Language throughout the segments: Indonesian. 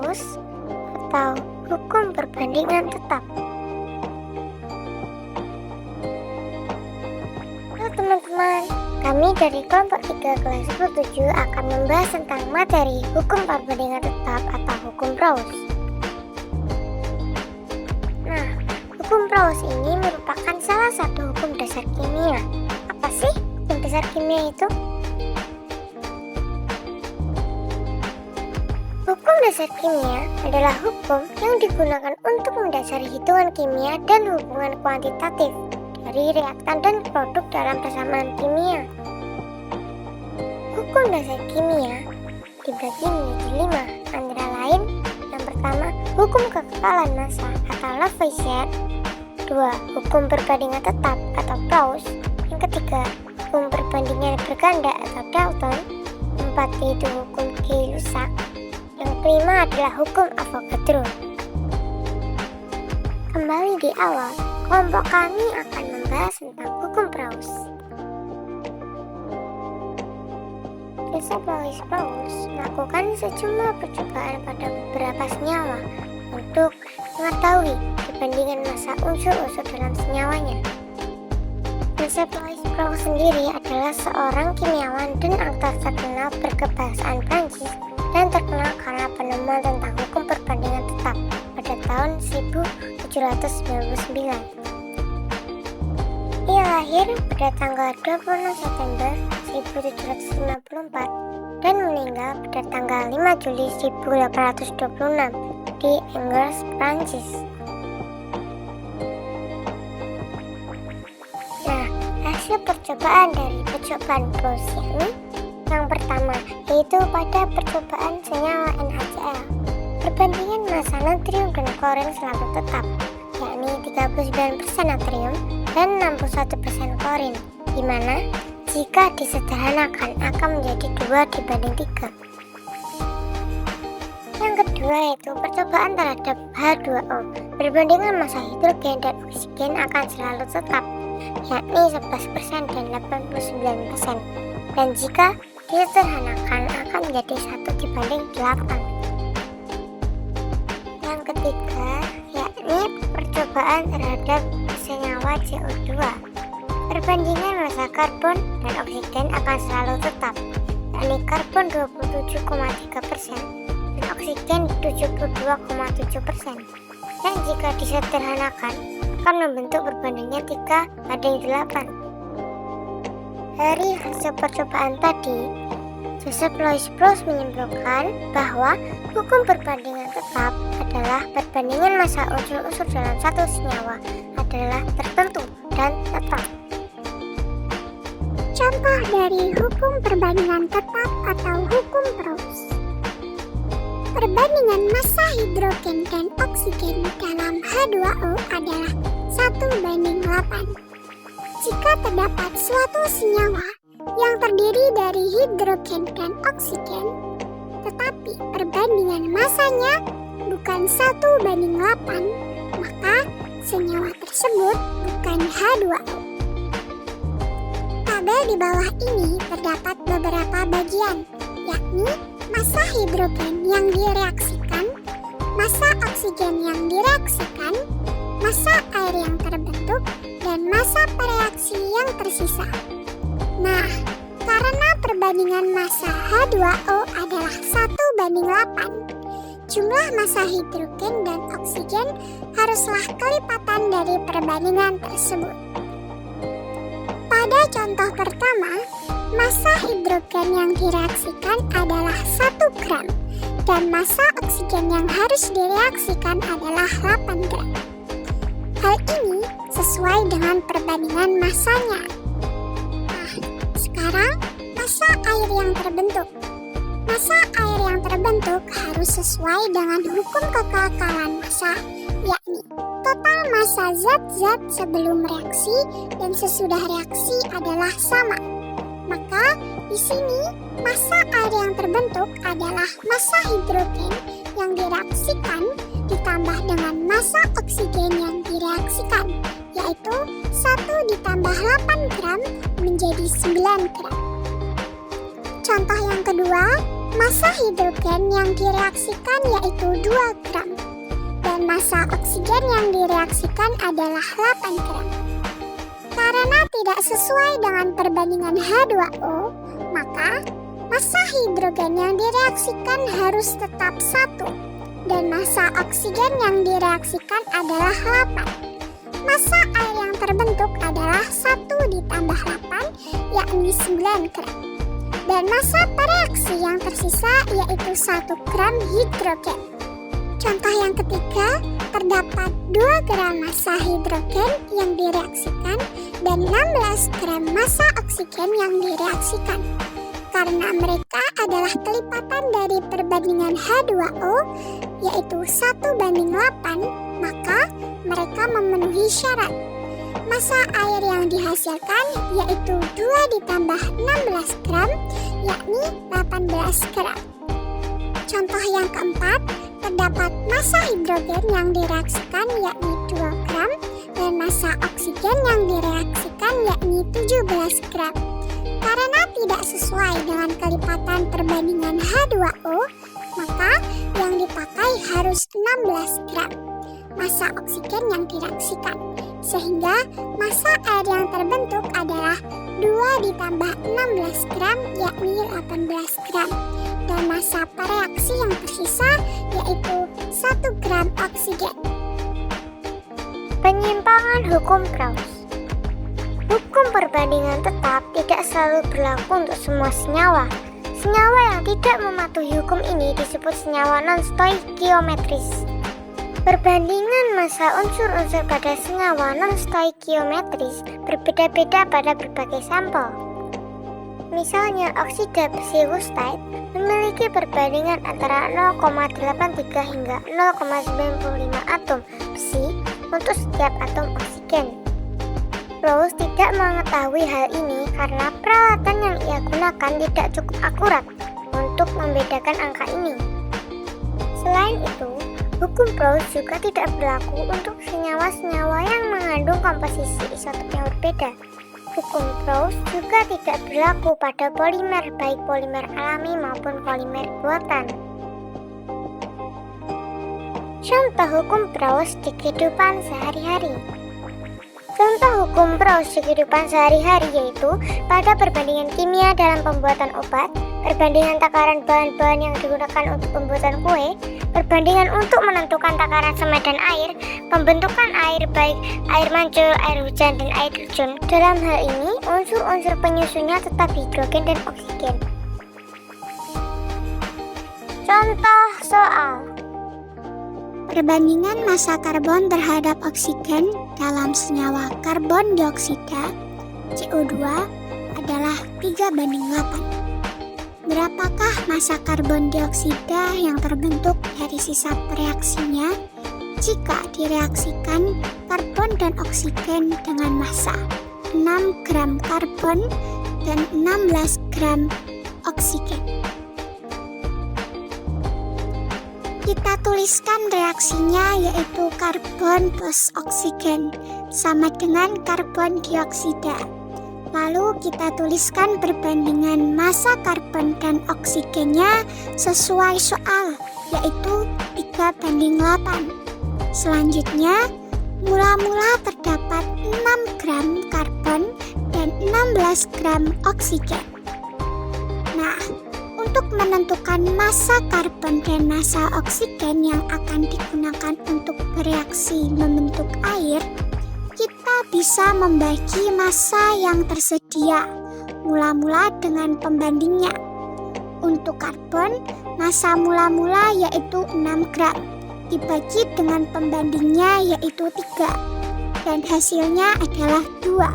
Praus atau hukum perbandingan tetap. Halo teman-teman, kami dari kelompok 3 kelas 7 akan membahas tentang materi hukum perbandingan tetap atau hukum Praus. Nah, hukum Praus ini merupakan salah satu hukum dasar kimia. Apa sih hukum dasar kimia itu? Hukum dasar kimia adalah hukum yang digunakan untuk mendasari hitungan kimia dan hubungan kuantitatif dari reaktan dan produk dalam persamaan kimia. Hukum dasar kimia dibagi menjadi 5, antara lain: yang pertama, hukum kekekalan massa atau Lavoisier; 2, hukum perbandingan tetap atau Praus; yang ketiga, hukum perbandingan berganda atau Dalton; 4, yaitu hukum Gay-Lussac; yang kelima adalah hukum Avogadro. Kembali di awal, kelompok kami akan membahas tentang hukum Praus. Joseph Louis Praus melakukan sejumlah percobaan pada beberapa senyawa untuk mengetahui perbandingan massa unsur-unsur dalam senyawanya. Joseph Louis Praus sendiri adalah seorang kimiawan dan aktor terkenal berkebahasaan Prancis dan terkenal karena penemuan tentang hukum perbandingan tetap pada tahun 1799. Ia lahir pada tanggal 26 September 1754 dan meninggal pada tanggal 5 Juli 1826 di Angers, Prancis. Nah, hasil percobaan dari percobaan Praus yang pertama yaitu pada percobaan senyawa NaCl. Perbandingan massa natrium dan klorin selalu tetap, yakni 39% natrium dan 61% klorin, di mana jika disederhanakan akan menjadi 2:3. Yang kedua yaitu percobaan terhadap H2O. Perbandingan massa hidrogen dan oksigen akan selalu tetap, yakni 11% dan 89%, dan jika disederhanakan akan menjadi 1:8. Yang ketiga yakni percobaan terhadap senyawa CO2. Perbandingan massa karbon dan oksigen akan selalu tetap, yakni karbon 27,3% dan oksigen 72,7%, dan jika disederhanakan akan membentuk perbandingan 3:8. Dari hasil percobaan tadi, Joseph Louis Praus menyimpulkan bahwa hukum perbandingan tetap adalah perbandingan massa unsur-unsur dalam satu senyawa adalah tertentu dan tetap. Contoh dari hukum perbandingan tetap atau hukum Praus. Perbandingan massa hidrogen dan oksigen dalam H2O adalah 1:8. Jika terdapat suatu senyawa yang terdiri dari hidrogen dan oksigen, tetapi perbandingan massanya bukan 1:8, maka senyawa tersebut bukan H2O. Tabel di bawah ini terdapat beberapa bagian, yakni massa hidrogen yang direaksikan, massa oksigen yang direaksikan, massa air yang terbentuk, dan massa pereaksi yang tersisa. Nah, karena perbandingan massa H2O adalah 1:8, jumlah massa hidrogen dan oksigen haruslah kelipatan dari perbandingan tersebut. Pada contoh pertama, massa hidrogen yang direaksikan adalah 1 gram dan massa oksigen yang harus direaksikan adalah 8 gram. Hal ini sesuai dengan perbandingan massanya. Nah, sekarang massa air yang terbentuk. Massa air yang terbentuk harus sesuai dengan hukum kekekalan massa, yakni total massa zat-zat sebelum reaksi dan sesudah reaksi adalah sama. Maka di sini massa air yang terbentuk adalah massa hidrogen yang direaksikan ditambah dengan massa oksigen yang direaksikan, yaitu 1 ditambah 8 gram menjadi 9 gram. Contoh yang kedua, Massa hidrogen yang direaksikan yaitu 2 gram dan massa oksigen yang direaksikan adalah 8 gram. Karena tidak sesuai dengan perbandingan H2O, maka massa hidrogen yang direaksikan harus tetap 1 dan massa oksigen yang direaksikan adalah 8. Massa air yang terbentuk adalah 1 ditambah 8, yakni 9 gram. Dan massa reaksi yang tersisa yaitu 1 gram hidrogen. Contoh yang ketiga, terdapat 2 gram massa hidrogen yang direaksikan dan 16 gram massa oksigen yang direaksikan. Karena mereka adalah kelipatan dari perbandingan H2O, yaitu 1:8, maka mereka memenuhi syarat. Massa air yang dihasilkan yaitu 2 ditambah 16 gram, yakni 18 gram. Contoh yang keempat, terdapat massa hidrogen yang direaksikan yakni 2 gram dan massa oksigen yang direaksikan yakni 17 gram. Karena tidak sesuai dengan kelipatan perbandingan H2O, maka yang dipakai harus 16 gram massa oksigen yang direaksikan, sehingga massa air yang terbentuk adalah 2 ditambah 16 gram yakni 18 gram dan massa reaksi yang tersisa yaitu 1 gram oksigen. Penyimpangan hukum Gauss. Hukum perbandingan tetap tidak selalu berlaku untuk semua senyawa. Senyawa yang tidak mematuhi hukum ini disebut senyawa non-stoikiometris. Perbandingan massa unsur-unsur pada senyawa non-stoikiometris berbeda-beda pada berbagai sampel. Misalnya, oksida besi wustite memiliki perbandingan antara 0,83 hingga 0,95 atom besi untuk setiap atom oksigen. Gauss tidak mengetahui hal ini karena peralatan yang ia gunakan tidak cukup akurat untuk membedakan angka ini. Selain itu, hukum Gauss juga tidak berlaku untuk senyawa-senyawa yang mengandung komposisi isotop yang berbeda. Hukum Gauss juga tidak berlaku pada polimer, baik polimer alami maupun polimer buatan. Contoh hukum Gauss di kehidupan sehari-hari. Contoh hukum Gauss di kehidupan sehari-hari yaitu pada perbandingan kimia dalam pembuatan obat, perbandingan takaran bahan-bahan yang digunakan untuk pembuatan kue, perbandingan untuk menentukan takaran semen dan air, pembentukan air baik air mancur, air hujan, dan air terjun. Dalam hal ini, unsur-unsur penyusunnya tetap hidrogen dan oksigen. Contoh soal. Perbandingan massa karbon terhadap oksigen dalam senyawa karbon dioksida CO2 adalah 3:8. Berapakah massa karbon dioksida yang terbentuk dari sisa reaksinya jika direaksikan karbon dan oksigen dengan massa 6 gram karbon dan 16 gram oksigen? Kita tuliskan reaksinya yaitu karbon plus oksigen sama dengan karbon dioksida. Lalu kita tuliskan perbandingan massa karbon dan oksigennya sesuai soal yaitu 3:8. Selanjutnya, mula-mula terdapat 6 gram karbon dan 16 gram oksigen. Nah, untuk menentukan massa karbon dan massa oksigen yang akan digunakan untuk bereaksi membentuk air, kita bisa membagi massa yang tersedia mula-mula dengan pembandingnya. Untuk karbon, massa mula-mula yaitu 6 gram, dibagi dengan pembandingnya yaitu 3, dan hasilnya adalah 2.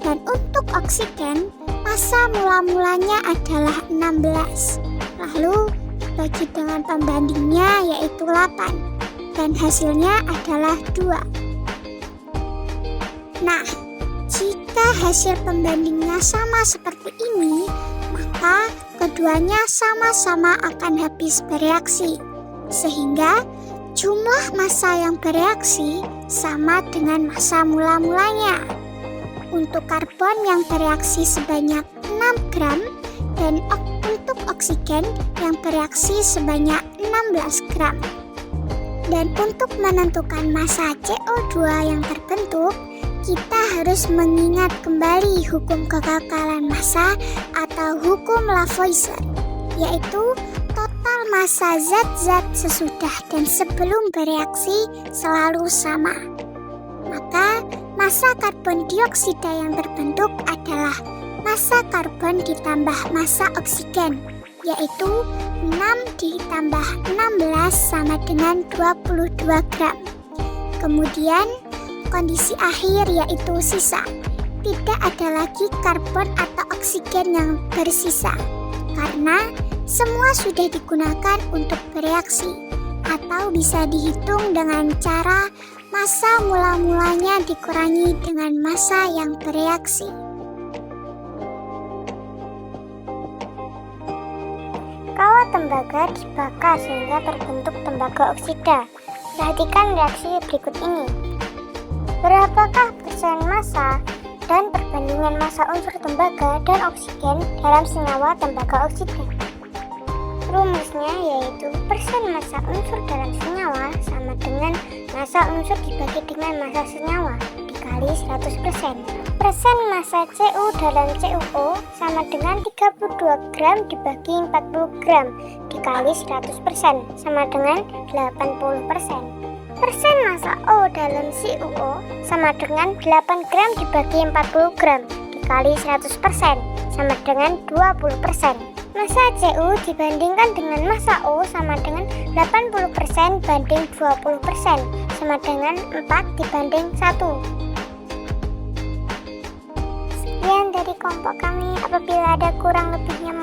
Dan untuk oksigen, massa mula-mulanya adalah 16, lalu dibagi dengan pembandingnya yaitu 8, dan hasilnya adalah 2. Nah, jika hasil pembandingnya sama seperti ini, maka keduanya sama-sama akan habis bereaksi, sehingga jumlah massa yang bereaksi sama dengan massa mula-mulanya. Untuk karbon yang bereaksi sebanyak 6 gram dan untuk oksigen yang bereaksi sebanyak 16 gram. Dan untuk menentukan massa CO2 yang terbentuk, kita harus mengingat kembali hukum kekekalan massa atau hukum Lavoisier, yaitu total massa zat-zat sesudah dan sebelum bereaksi selalu sama. Maka massa karbon dioksida yang terbentuk adalah massa karbon ditambah massa oksigen, yaitu 6 ditambah 16 sama dengan 22 gram. Kemudian kondisi akhir yaitu sisa. Tidak ada lagi karbon atau oksigen yang bersisa, karena semua sudah digunakan untuk bereaksi, atau bisa dihitung dengan cara massa mula-mulanya dikurangi dengan massa yang bereaksi. Kalau tembaga dibakar sehingga terbentuk tembaga oksida, perhatikan reaksi berikut ini. Berapakah persen massa dan perbandingan massa unsur tembaga dan oksigen dalam senyawa tembaga oksida? Rumusnya yaitu persen massa unsur dalam senyawa sama dengan massa unsur dibagi dengan massa senyawa dikali 100%. Persen massa Cu dalam CuO sama dengan 32 gram dibagi 40 gram dikali 100% sama dengan 80%. Persen massa O dalam CuO sama dengan 8 gram dibagi 40 gram dikali 100% sama dengan 20%. Massa Cu dibandingkan dengan massa O sama dengan 80% banding 20% sama dengan 4 dibanding 1. Sekian dari kelompok kami. Apabila ada kurang lebihnya